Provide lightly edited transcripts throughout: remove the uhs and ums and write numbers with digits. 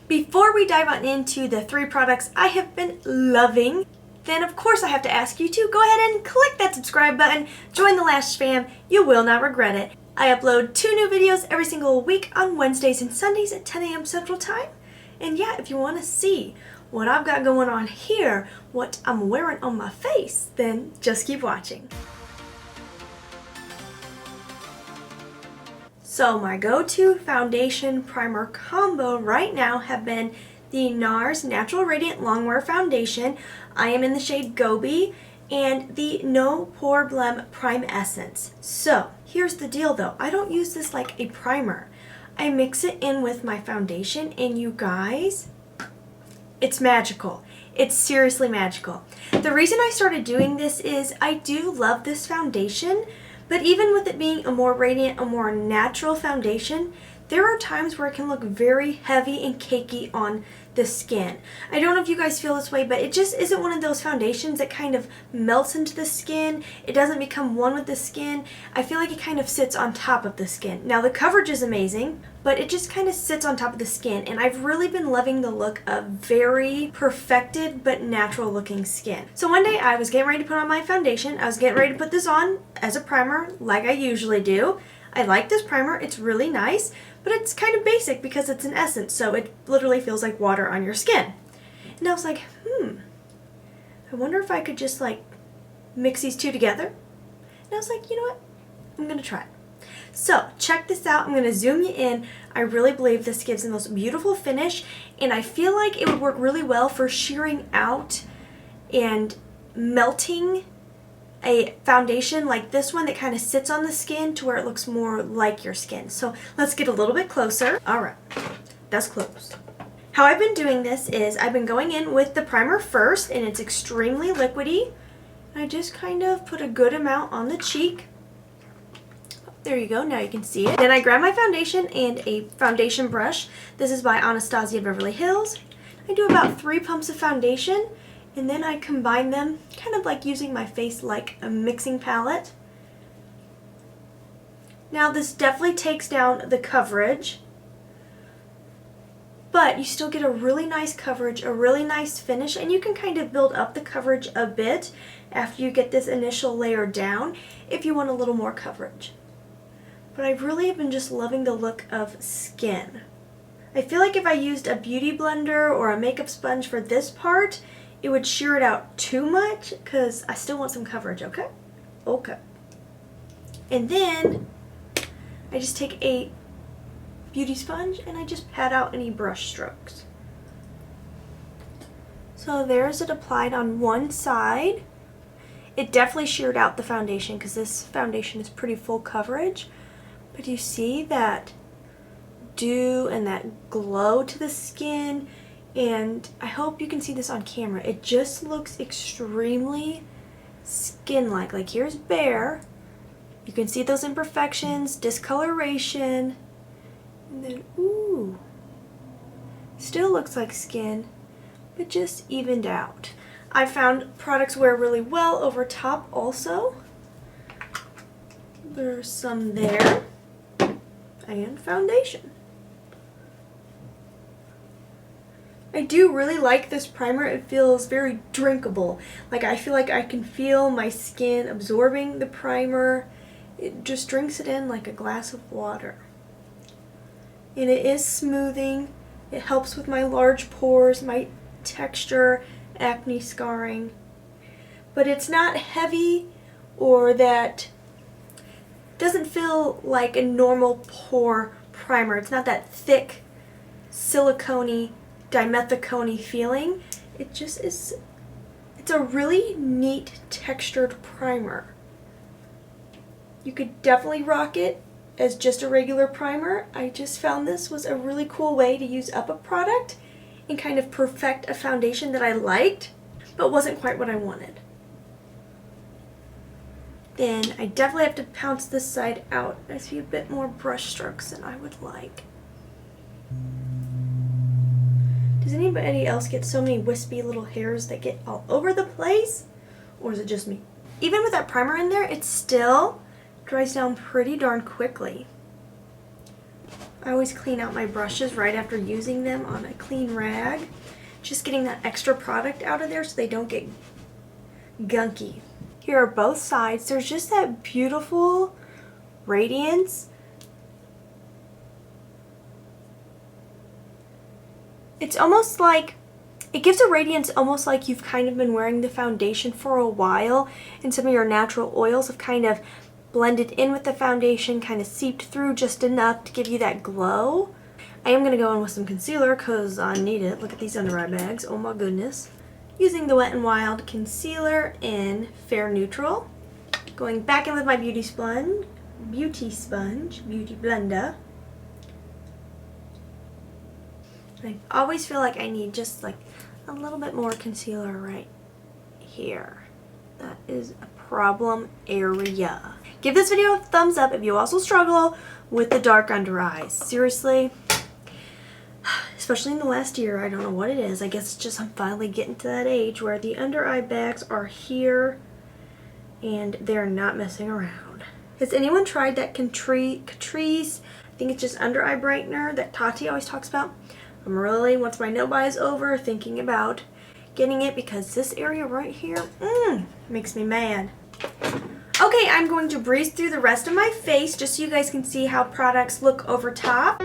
Before we dive on into the 3 products I have been loving, then of course I have to ask you to go ahead and click that subscribe button, join the Lash fam, you will not regret it. I upload 2 new videos every single week on Wednesdays and Sundays at 10 a.m. Central Time. And yeah, if you want to see what I've got going on here, what I'm wearing on my face, then just keep watching. So my go-to foundation primer combo right now have been the NARS Natural Radiant Longwear Foundation. I am in the shade Gobi, and the No Pore Blem Prime Essence. So here's the deal though, I don't use this like a primer. I mix it in with my foundation, and you guys, it's magical. It's seriously magical. The reason I started doing this is I do love this foundation, but even with it being a more radiant, a more natural foundation, there are times where it can look very heavy and cakey on the skin. I don't know if you guys feel this way, but it just isn't one of those foundations that kind of melts into the skin. It doesn't become one with the skin. I feel like it kind of sits on top of the skin. Now the coverage is amazing, but it just kind of sits on top of the skin, and I've really been loving the look of very perfected but natural looking skin. So one day I was getting ready to put on my foundation. I was getting ready to put this on as a primer like I usually do. I like this primer, it's really nice, but it's kind of basic because it's an essence, so it literally feels like water on your skin. And I was like, I wonder if I could just like mix these two together. And I was like, you know what, I'm gonna try it. So check this out, I'm gonna zoom you in. I really believe this gives the most beautiful finish, and I feel like it would work really well for shearing out and melting a foundation like this one that kind of sits on the skin to where it looks more like your skin. So let's get a little bit closer. Alright, that's close. How I've been doing this is I've been going in with the primer first, and it's extremely liquidy. I just kind of put a good amount on the cheek. There you go, now you can see it. Then I grab my foundation and a foundation brush. This is by Anastasia Beverly Hills. I do about 3 pumps of foundation, and then I combine them, kind of like using my face like a mixing palette. Now this definitely takes down the coverage, but you still get a really nice coverage, a really nice finish, and you can kind of build up the coverage a bit after you get this initial layer down if you want a little more coverage. But I really have been just loving the look of skin. I feel like if I used a beauty blender or a makeup sponge for this part, it would shear it out too much because I still want some coverage, okay? Okay. And then I just take a beauty sponge and I just pat out any brush strokes. So there's it applied on one side. It definitely sheared out the foundation because this foundation is pretty full coverage. But you see that dew and that glow to the skin? And I hope you can see this on camera. It just looks extremely skin-like. Like here's bare. You can see those imperfections, discoloration, and then ooh, still looks like skin, but just evened out. I found products wear really well over top also. There's some there, and foundation. I do really like this primer. It feels very drinkable. Like I feel like I can feel my skin absorbing the primer. It just drinks it in like a glass of water. And it is smoothing. It helps with my large pores, my texture, acne scarring. But it's not heavy, or that doesn't feel like a normal pore primer. It's not that thick, silicone-y, dimethicone feeling. It just is, it's a really neat textured primer. You could definitely rock it as just a regular primer. I just found this was a really cool way to use up a product and kind of perfect a foundation that I liked but wasn't quite what I wanted. Then I definitely have to pounce this side out. I see a bit more brush strokes than I would like. Does anybody else get so many wispy little hairs that get all over the place? Or is it just me? Even with that primer in there, it still dries down pretty darn quickly. I always clean out my brushes right after using them on a clean rag. Just getting that extra product out of there so they don't get gunky. Here are both sides. There's just that beautiful radiance. It's almost like, it gives a radiance almost like you've kind of been wearing the foundation for a while and some of your natural oils have kind of blended in with the foundation, kind of seeped through just enough to give you that glow. I am going to go in with some concealer because I need it. Look at these under eye bags. Oh my goodness. Using the Wet n Wild concealer in Fair Neutral. Going back in with my beauty blender. I always feel like I need just like a little bit more concealer right here. That is a problem area. Give this video a thumbs up if you also struggle with the dark under eyes. Seriously, especially in the last year, I don't know what it is. I guess it's just I'm finally getting to that age where the under eye bags are here and they're not messing around. Has anyone tried that Catrice, I think it's just under eye brightener that Tati always talks about? I'm really, once my no buy is over, thinking about getting it because this area right here makes me mad. Okay, I'm going to breeze through the rest of my face just so you guys can see how products look over top.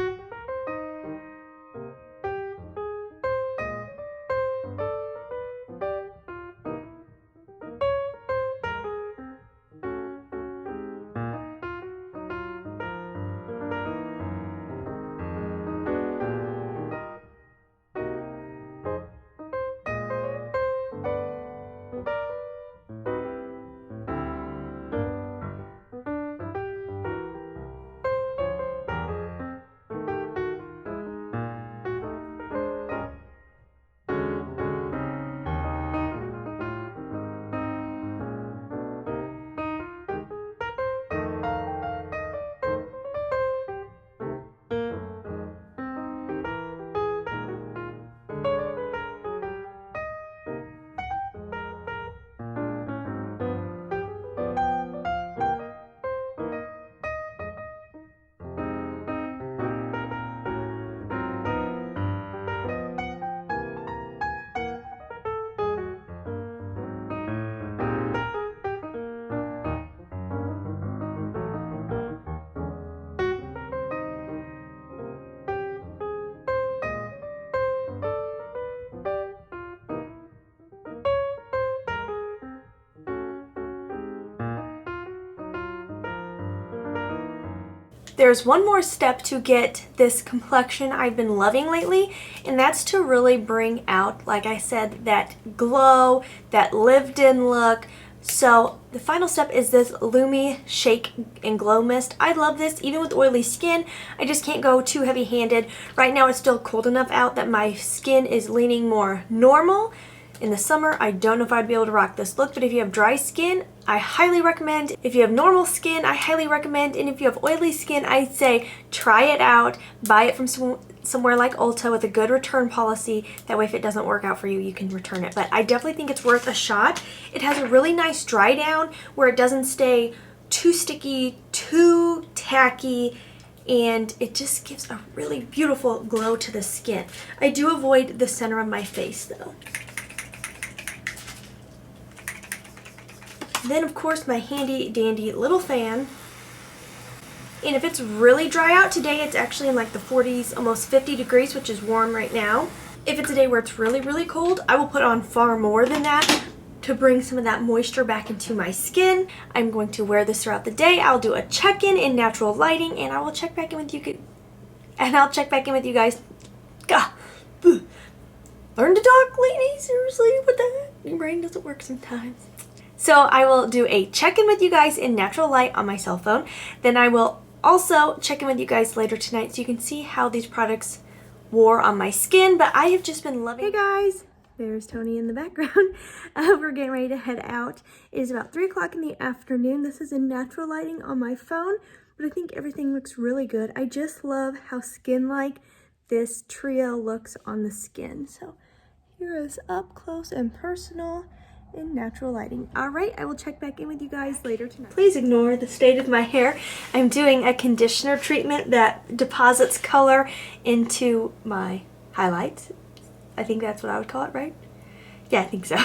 There's one more step to get this complexion I've been loving lately, and that's to really bring out, like I said, that glow, that lived-in look. So the final step is this Lumi Shake and Glow Mist. I love this even with oily skin. I just can't go too heavy-handed. Right now it's still cold enough out that my skin is leaning more normal. In the summer, I don't know if I'd be able to rock this look, but if you have dry skin, I highly recommend. If you have normal skin, I highly recommend. And if you have oily skin, I'd say try it out. Buy it from somewhere like Ulta with a good return policy. That way if it doesn't work out for you, you can return it. But I definitely think it's worth a shot. It has a really nice dry down where it doesn't stay too sticky, too tacky, and it just gives a really beautiful glow to the skin. I do avoid the center of my face though. Then of course my handy dandy little fan. And if it's really dry out today, it's actually in like the 40s, almost 50 degrees, which is warm right now. If it's a day where it's really, really cold, I will put on far more than that to bring some of that moisture back into my skin. I'm going to wear this throughout the day. I'll do a check-in in natural lighting, and I will check back in with you. Guys. Gah. Learn to talk, Laynie. Seriously, what the heck? Your brain doesn't work sometimes. So I will do a check-in with you guys in natural light on my cell phone. Then I will also check in with you guys later tonight so you can see how these products wore on my skin. But I have just been loving. Hey guys, there's Tony in the background. We're getting ready to head out. It is about 3 o'clock in the afternoon. This is in natural lighting on my phone, but I think everything looks really good. I just love how skin-like this trio looks on the skin. So here is up close and personal. in natural lighting. Alright, I will check back in with you guys later tonight. Please ignore the state of my hair. I'm doing a conditioner treatment that deposits color into my highlights. I think that's what I would call it, right? Yeah, I think so.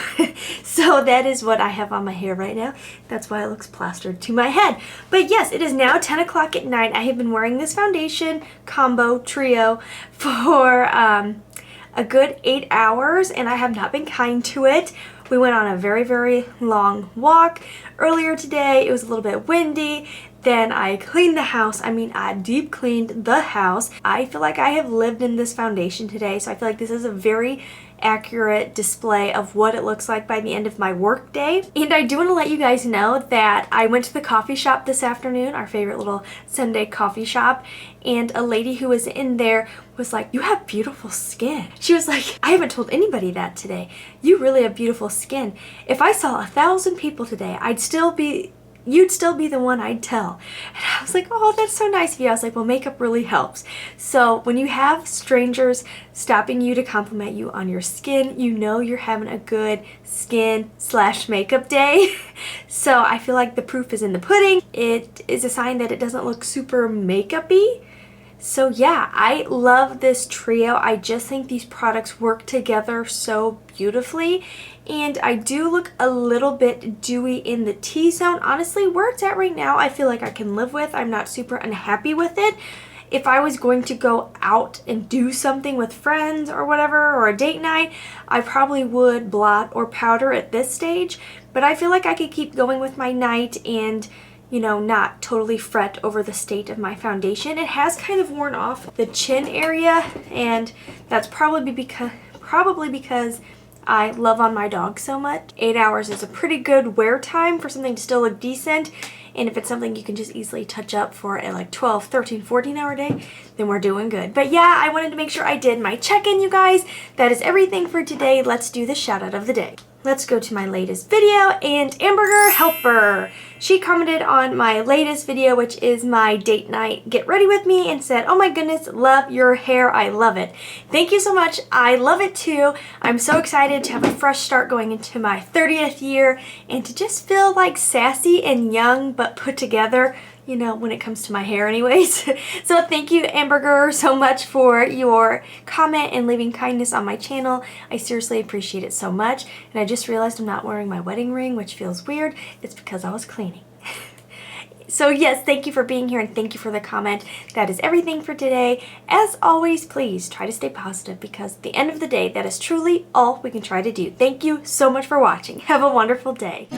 So that is what I have on my hair right now. That's why it looks plastered to my head. But yes, it is now 10 o'clock at night. I have been wearing this foundation combo trio for a good 8 hours, and I have not been kind to it. We went on a very, very long walk earlier today. It was a little bit windy. Then I cleaned the house. I mean, I deep cleaned the house. I feel like I have lived in this foundation today, so I feel like this is a very accurate display of what it looks like by the end of my work day. And I do want to let you guys know that I went to the coffee shop this afternoon, our favorite little Sunday coffee shop, and a lady who was in there was like, "You have beautiful skin." She was like, "I haven't told anybody that today. You really have beautiful skin. If I saw 1,000 people today, you'd still be the one I'd tell." And I was like, "Oh, that's so nice of you." I was like, well, makeup really helps. So when you have strangers stopping you to compliment you on your skin, you know you're having a good skin/makeup day. So I feel like the proof is in the pudding. It is a sign that it doesn't look super makeup-y. So yeah, I love this trio. I just think these products work together so beautifully. And I do look a little bit dewy in the T-zone. Honestly, where it's at right now, I feel like I can live with. I'm not super unhappy with it. If I was going to go out and do something with friends or whatever, or a date night, I probably would blot or powder at this stage. But I feel like I could keep going with my night and, you know, not totally fret over the state of my foundation. It has kind of worn off the chin area, and that's probably because I love on my dog so much. 8 hours is a pretty good wear time for something to still look decent. And if it's something you can just easily touch up for a like 12, 13, 14-hour day, then we're doing good. But yeah, I wanted to make sure I did my check-in, you guys. That is everything for today. Let's do the shout out of the day. Let's go to my latest video, and Hamburger Helper. She commented on my latest video, which is my date night get ready with me, and said, "Oh my goodness, love your hair. I love it." Thank you so much. I love it too. I'm so excited to have a fresh start going into my 30th year and to just feel like sassy and young but put together, you know, when it comes to my hair anyways. So thank you, Hamburger, so much for your comment and leaving kindness on my channel. I seriously appreciate it so much. And I just realized I'm not wearing my wedding ring, which feels weird. It's because I was cleaning. So yes, thank you for being here and thank you for the comment. That is everything for today. As always, please try to stay positive, because at the end of the day, that is truly all we can try to do. Thank you so much for watching. Have a wonderful day.